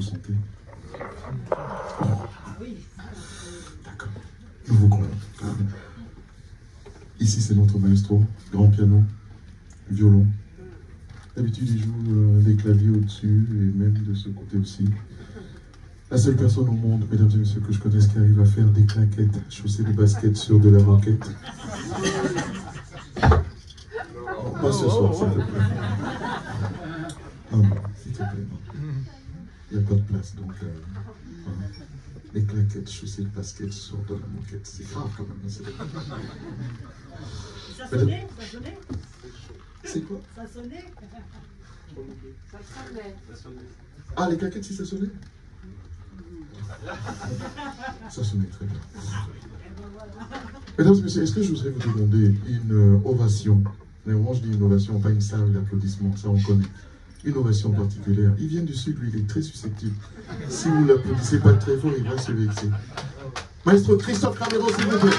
sentez? D'accord. Nous vous croyons. Ici, c'est notre maestro, grand piano, violon. D'habitude, il joue des claviers au-dessus et même de ce côté aussi. La seule personne au monde, mesdames et messieurs, que je connaisse qui arrive à faire des claquettes, chausser des baskets sur de la roquette. Non, pas ce soir, s'il te plaît. S'il te plaît, non. Il n'y a pas de place, donc... les claquettes, chausser le basket sur de la moquette, c'est grave quand même. Ça sonnait, ça sonnait. C'est quoi? Ça sonnait. Ça sonnait. Ah, les claquettes, si ça sonnait? Ça sonnait très bien. Mesdames et messieurs, est-ce que je voudrais vous demander une ovation? Mais moi, je dis une ovation, pas une salle d'applaudissements, ça on connaît. Une ovation particulière. Il vient du sud, lui, il est très susceptible. Si vous ne l'applaudissez pas très fort, il va se vexer. Maestro Christophe Camero, s'il vous plaît.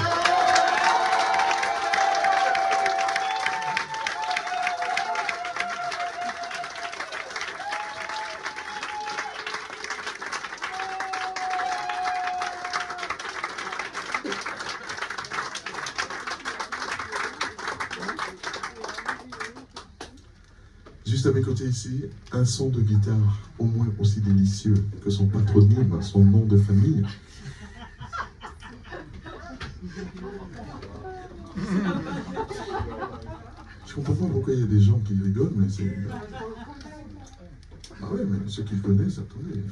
Juste à mes côtés ici, un son de guitare au moins aussi délicieux que son patronyme, son nom de famille. Je comprends pas pourquoi il y a des gens qui rigolent, mais c'est... Ah ouais, mais ceux qui le connaissent, attendez.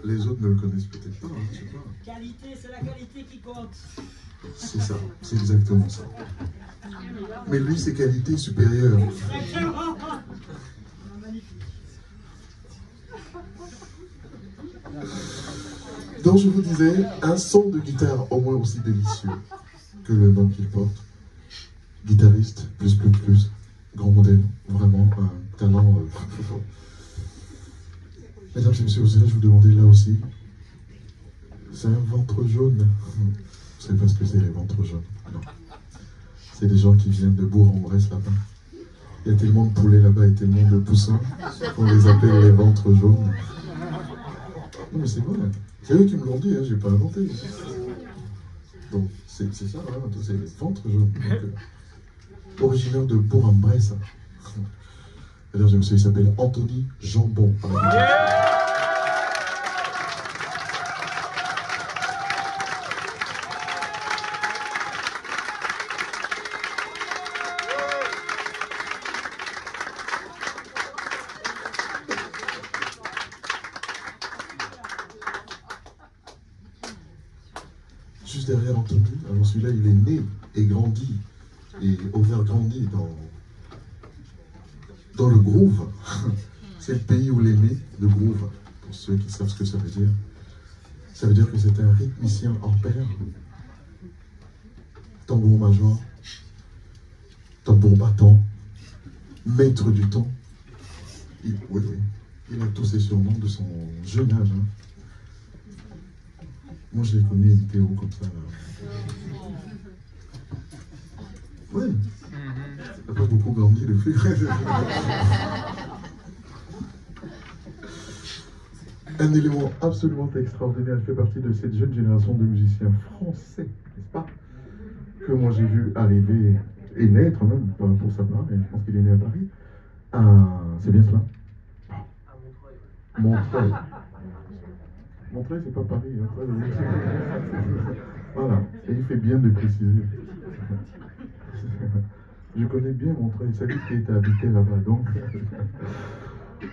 Les autres ne le connaissent peut-être pas, hein, je sais pas. Qualité, c'est la qualité qui compte. C'est ça, c'est exactement ça. Mais lui, c'est qualité supérieure. Exactement. Donc je vous disais, un son de guitare au moins aussi délicieux que le nom qu'il porte. Guitariste, plus, grand modèle, vraiment un talent. Mesdames et messieurs, je vous demandais là aussi, c'est un ventre jaune. Vous savez pas ce que c'est les ventres jaunes? Non. C'est des gens qui viennent de Bourg-en-Bresse là-bas. Il y a tellement de poulets là-bas et tellement de poussins qu'on les appelle les ventres jaunes. Non mais c'est vrai, c'est eux qui me l'ont dit, hein, j'ai pas inventé. Donc c'est ça, hein, c'est les ventres jaunes. Donc, originaire de Bourg-en-Bresse. Mesdames et messieurs, il s'appelle Anthony Jambon. Juste derrière Anthony, alors celui-là il est né et grandi et overgrandi dans le groove. C'est le pays où il est né, le groove, pour ceux qui savent ce que ça veut dire. Ça veut dire que c'est un rythmicien hors pair, tambour major, tambour battant, maître du temps. Oui, il a tous ses surnoms de son jeune âge. Hein. Moi, je l'ai connu une vidéo comme ça. Oui. Il n'a pas beaucoup grandi depuis. Un élément absolument extraordinaire. Elle fait partie de cette jeune génération de musiciens français, n'est-ce pas? Que moi j'ai vu arriver et naître même, pas pour sa part, mais je pense qu'il est né à Paris. C'est bien cela? Montreuil. Montreuil, c'est pas Paris. Hein. Voilà, et il fait bien de préciser. Je connais bien Montreuil, c'est lui qui était habité là-bas, donc...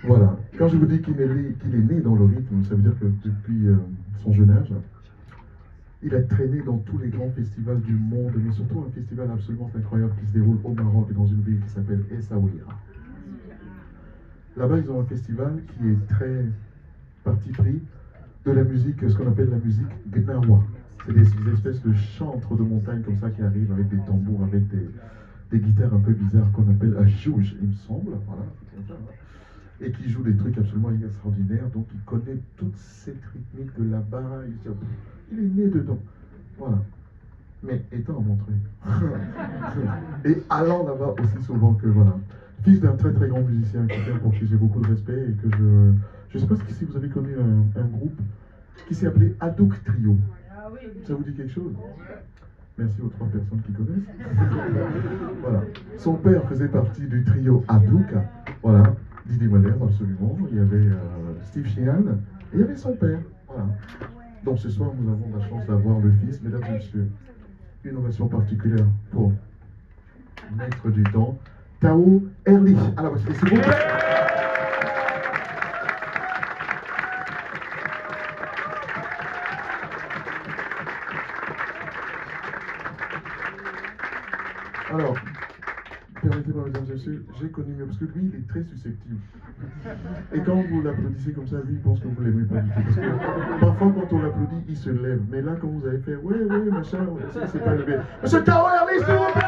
Voilà, quand je vous dis qu'il est né dans le rythme, ça veut dire que depuis son jeune âge, il a traîné dans tous les grands festivals du monde, mais surtout un festival absolument incroyable qui se déroule au Maroc, dans une ville qui s'appelle Essaouira. Là-bas, ils ont un festival qui est très parti pris de la musique, ce qu'on appelle la musique Gnawa. C'est des espèces de chantres de montagne comme ça qui arrivent avec des tambours, avec des guitares un peu bizarres qu'on appelle un jouj, il me semble. Voilà, et qui joue des trucs absolument extraordinaires. Donc il connaît toute cette rythmique de là-bas. Il est né dedans. Voilà. Mais étant à Montreuil. Et allant là-bas aussi souvent que voilà. Fils d'un très très grand musicien pour qui j'ai beaucoup de respect et que Je ne sais pas si vous avez connu un groupe qui s'est appelé Hadouk Trio. Ça vous dit quelque chose? Merci aux 3 personnes qui connaissent. Voilà. Son père faisait partie du trio Hadouk. Voilà. Didier Malherbe, absolument. Il y avait Steve Sheehan et il y avait son père. Voilà. Donc ce soir, nous avons la chance d'avoir le fils. Mesdames et messieurs, une ovation particulière pour maître du temps, Tao Ehrlich. À la batterie, s'il vous plaît. Alors, permettez-moi, mesdames et messieurs, j'ai connu mieux, parce que lui, il est très susceptible. Et quand vous l'applaudissez comme ça, lui, il pense que vous l'aimez pas du tout. Parce que parfois, quand on l'applaudit, il se lève. Mais là, quand vous avez fait, ouais, machin, c'est pas levé. Monsieur Tao Ehrlich, s'il vous plaît!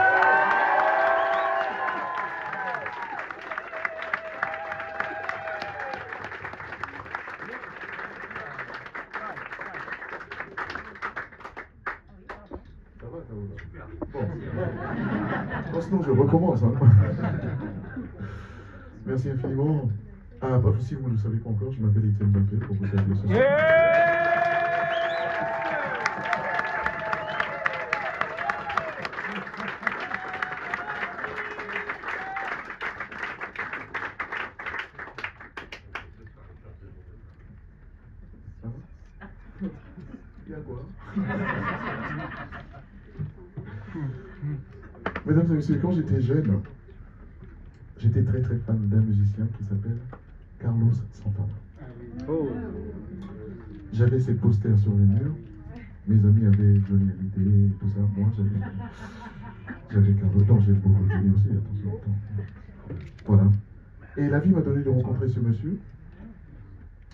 Bon, sinon je recommence. Hein. Merci infiniment. Ah, pas si vous ne le savez pas encore, je m'appelle Étienne Baquet pour vous servir ce soir. Il y a quoi? Mesdames et messieurs, quand j'étais jeune, j'étais très fan d'un musicien qui s'appelle Carlos Santana. Oh. J'avais ses posters sur les murs, mes amis avaient Johnny Hallyday et tout ça, moi j'avais Carlos, non j'ai beaucoup de Johnny aussi, attention. Voilà. Et la vie m'a donné de rencontrer ce monsieur,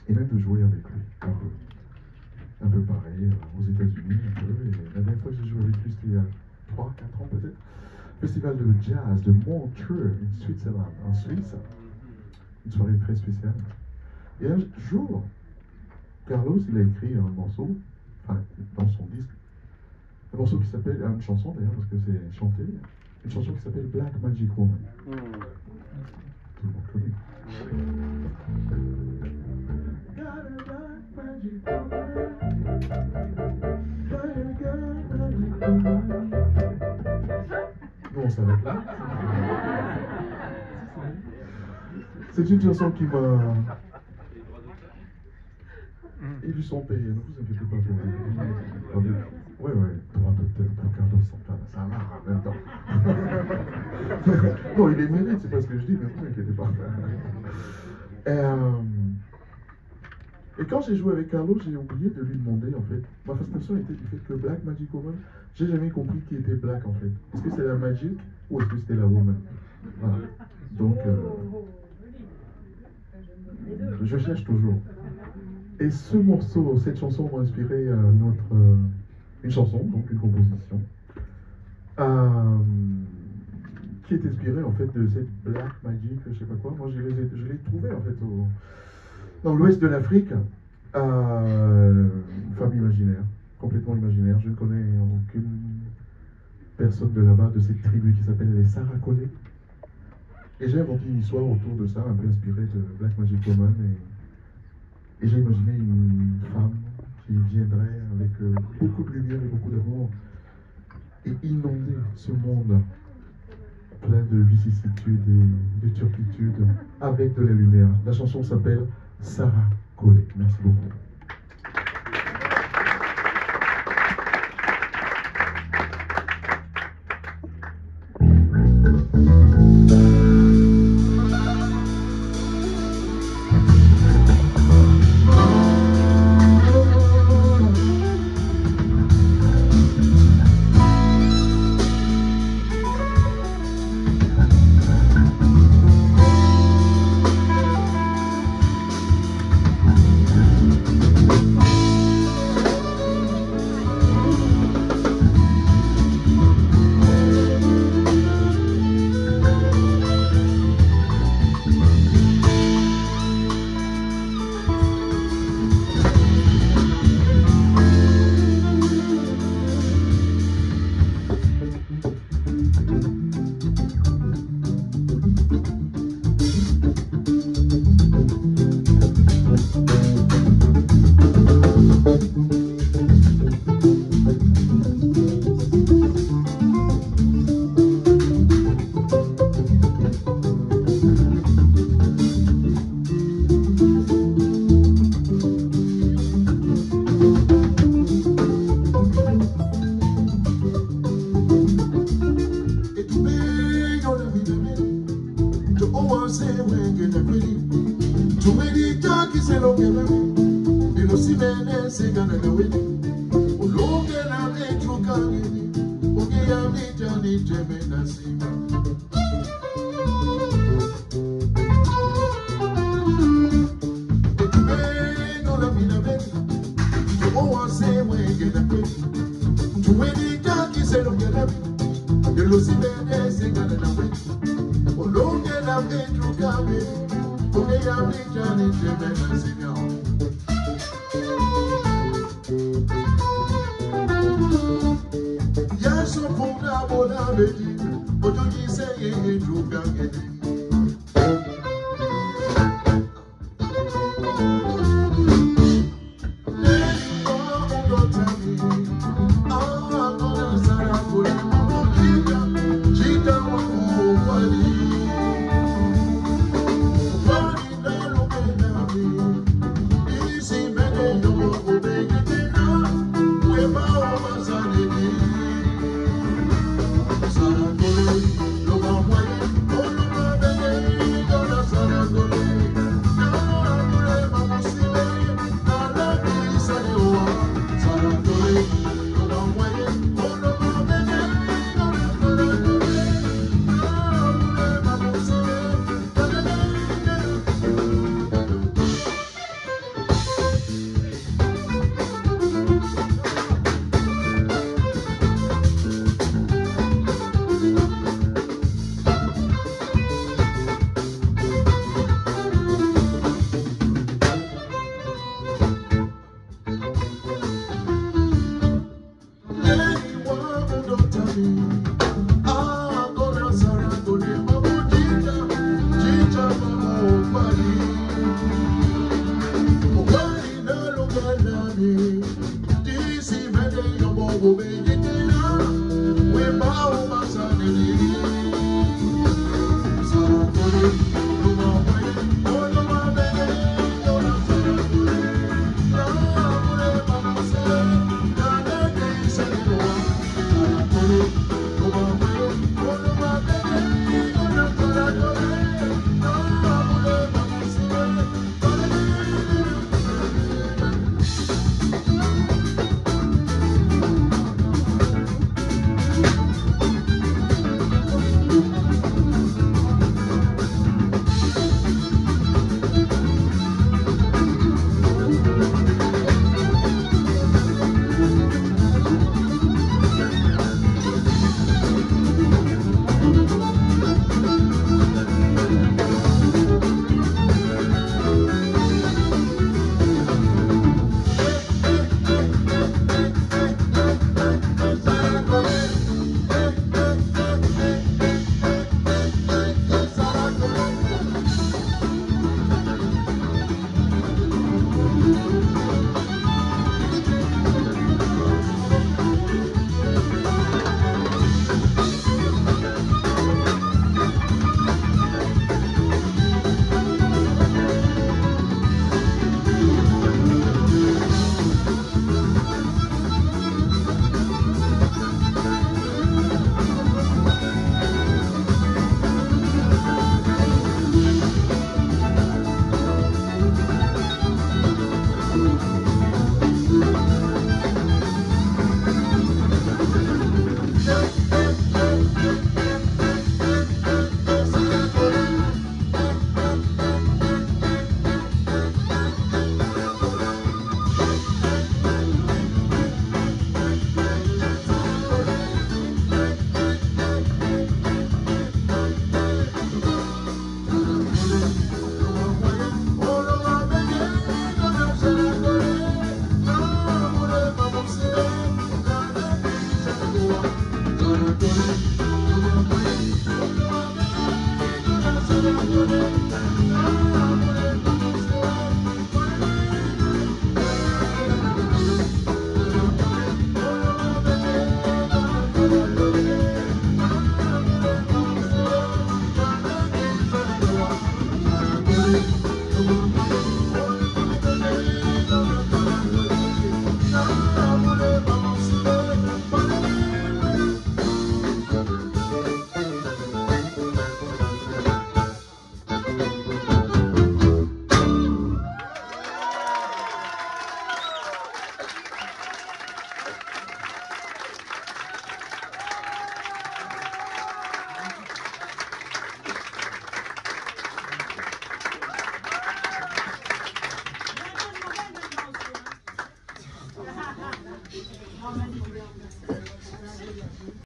et même de jouer avec lui, un peu pareil, aux États-Unis, un peu, et la dernière fois que j'ai joué avec lui, c'était il y a 3-4 ans peut-être. Festival de jazz de Montreux, en Suisse. Une soirée très spéciale. Et un jour, Carlos, il a écrit un morceau, enfin, dans son disque, un morceau qui s'appelle, une chanson d'ailleurs, parce que c'est chanté, une chanson qui s'appelle Black Magic Woman. Tout le monde connaît. On s'arrête là. C'est une chanson qui m'a... Ils lui sont payés, ne vous inquiétez pas pour lui. Ouais, droit d'auteur pour Carlos Santana, ça marche en même temps. Non, il est mérite, c'est pas ce que je dis, mais ne vous inquiétez pas. Et quand j'ai joué avec Carlos, j'ai oublié de lui demander, en fait, ma frustration était du fait que Black Magic Woman, j'ai jamais compris qui était Black, en fait. Est-ce que c'est la Magic ou est-ce que c'était la Woman? Voilà. Donc, je cherche toujours. Et ce morceau, cette chanson m'a inspiré une chanson, donc une composition, qui est inspirée, en fait, de cette Black Magic, je sais pas quoi. Moi, je l'ai trouvée, en fait, dans l'ouest de l'Afrique, une femme imaginaire, complètement imaginaire. Je ne connais aucune personne de là-bas, de cette tribu qui s'appelle les Saracolés. Et j'ai inventé une histoire autour de ça, un peu inspirée de Black Magic Woman. Et j'ai imaginé une femme qui viendrait avec beaucoup de lumière et beaucoup d'amour et inonder ce monde plein de vicissitudes et de turpitudes avec de la lumière. La chanson s'appelle Sarah Collet. Merci beaucoup. si bene se gana da wini. Ulonge na metro kangini. Uge ya mita ni jeme na sima. Etume no la mina beni. Owa se wenge na kwe. Tuweni kaki se no gelabi. Delo si bene se gana da wini. Ulonge na metro kangini. Uge ya mita ni jeme na sima. Yaso puna bona beji, ojo ji se ye druga gedi.